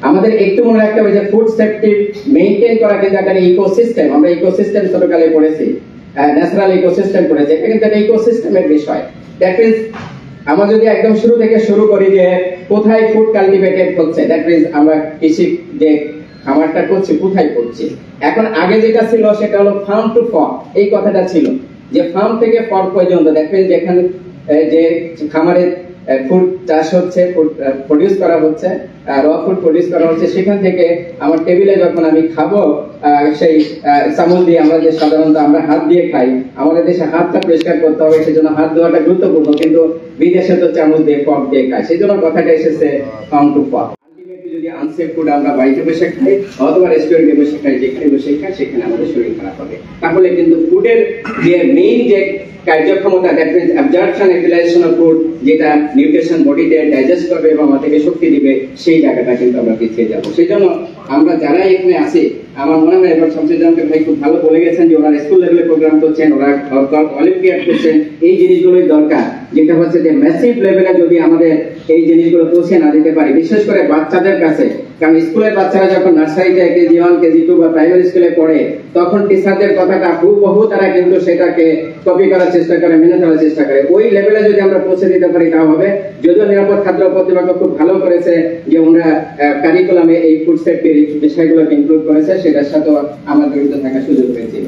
আমাদের একটু মনে রাখতে হবে যে ফুড সেফটি মেইনটেইন করা কিন্তু একটা ইকোসিস্টেম, আমরা ইকোসিস্টেম ছোটকালে পড়েছি, ন্যাচারাল ইকোসিস্টেম পড়েছি, এটা কিন্তু একটা ইকোসিস্টেমের বিষয়। দ্যাট মিন্স আমরা যদি একদম শুরু থেকে শুরু করি যে কোথায় ফুড কাল্টিভেটেড হচ্ছে, দ্যাট মিন্স আমরা কৃষি যে খামারটা করছি কোথায় করছি। এখন আগে যেটা ছিল সেটা হলো ফার্ম টু ফর্ম, এই কথাটা ছিল যে ফার্ম থেকে ফর্ম পর্যন্ত, দ্যাট মিন্স যেখানে যে খামারে ফুড চাষ হচ্ছে, ফুড প্রডিউস করা হচ্ছে, র ফুড প্রডিউস করা হচ্ছে, সেখান থেকে আমার টেবিলে যখন আমি খাবো সেই চামচ দিয়ে, আমরা যে সাধারণত আমরা হাত দিয়ে খাই, আমাদের দেশে হাতটা পরিষ্কার করতে হবে, সেজন্য হাত ধোয়াটা গুরুত্বপূর্ণ, কিন্তু বিদেশে তো চামচ দিয়ে ফর্ক দিয়ে খায়, সেই জন্য কথাটা এসেছে ফার্ম টু ফর্ক। যদি আনসেফ ফুড আমরা বাড়িতে বসে খাই অথবা রেস্টুরেন্টে বসে খাই, যেখানে বসে খাই সেখানে আমাদের শরীর খারাপ হবে। তাহলে কিন্তু ফুডের যে মেইন যে কার্যক্ষমতা, that means absorption utilization of food, যেটা নিউট্রিশন বডিতে ডাইজেস্ট করবে এবং আমাদেরকে শক্তি দিবে, সেই জায়গাটা কিন্তু আমরা পিছিয়ে যাবো। সেই জন্য আমরা যারা এখানে আছি, আমার মনে হয় এবার শামসুজ্জামান ভাই খুব ভালো বলে গেছেন যে ওনারা স্কুল লেভেলে প্রোগ্রাম করছেন, ওরা অলিম্পিয়াড করছেন, এই জিনিসগুলোই দরকার। যেটা হচ্ছে যে ম্যাসিভ লেভেলে যদি আমাদের এই জিনিসগুলো পৌঁছে না দিতে পারি, বিশেষ করে বাচ্চাদের কাছে, কারণ স্কুলের বাচ্চারা যখন নার্সারিতে কেজি 1 কেজি 2 বা প্রাইমারি স্কুলে পড়ে, তখন টিচারদের কথাটা হুবহু তারা কিন্তু সেটাকে কপি করার চেষ্টা করে, মেনে চলার চেষ্টা করে। ওই লেভেলে যদি আমরা পৌঁছে দিতে পারি তা হবে। যদিও নিরাপদ খাদ্য কর্তৃপক্ষ খুব ভালো করেছে যে ওরা কারিকুলামে এই ফুড সেফটির বিষয়গুলোকে ইনক্লুড করেছে, সেটার সাথেও আমাদের জড়িত থাকার সুযোগ হয়েছে।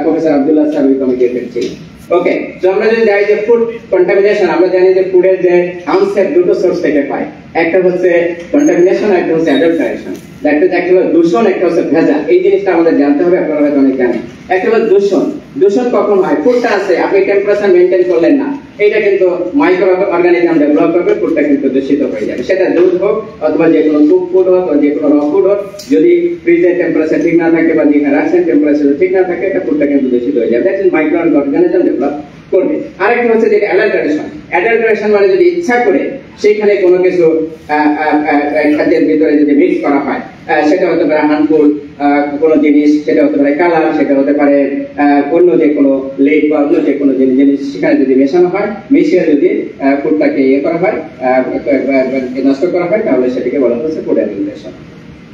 প্রফেসর আব্দুল্লাহ স্যার ওই কমিটির হেড ছিলেন। ওকে, তো আমরা যদি যাই যে ফুড কন্টামিনেশন, আমরা জানি যে ফুডের যে আনসেফ দুটো সোর্স থেকে পাই, একটা হচ্ছে কন্টামিনেশন, একটা হচ্ছে অ্যাডাল্টারেশন। একটা হলো দূষণ, একটা হচ্ছে ভেজাল। এই জিনিসটা আমাদের জানতে হবে, আপনারা হয়তো অনেক জানেন। একটা হলো দূষণ। দূষণ কখন হয়? ফুডটা আছে, আপনি টেম্পারেচার মেইনটেইন করলেন না, এটা কিন্তু মাইক্রো অর্গানিজম ডেভেলপ করবে, ফুডটা কিন্তু দূষিত হয়ে যাবে। সেটা দুধ হোক অথবা যে কোনো কুক ফুড হোক অথবা যে কোনো র ফুড হোক, যদি ফ্রিজের টেম্পারেচার ঠিক না থাকে বা যেখানে রাখছেন টেম্পারেচার ঠিক না থাকে, এটা ফুডটা কিন্তু দূষিত হয়ে যাবে। That is micro organism develop করবে। আরেকটা হচ্ছে যে অ্যাডাল্টারেশন। অ্যাডাল্টারেশন মানে যদি ইচ্ছা করে সেখানে কোনো কিছু খাদ্যের ভিতরে যদি মিক্স করা হয়, সেটা হতে পারে হার্মফুল কোনো জিনিস, সেটা হতে পারে কালার, সেটা হতে পারে অন্য যে কোনো লেট বা অন্য যে কোনো জিনিস সেখানে যদি মেশানো হয়, মিশিয়ে যদি ফুডটাকে ইয়ে করা হয়, নষ্ট করা হয়, তাহলে সেটাকে বলা হচ্ছে ফুড অ্যাডাল্টারেশন।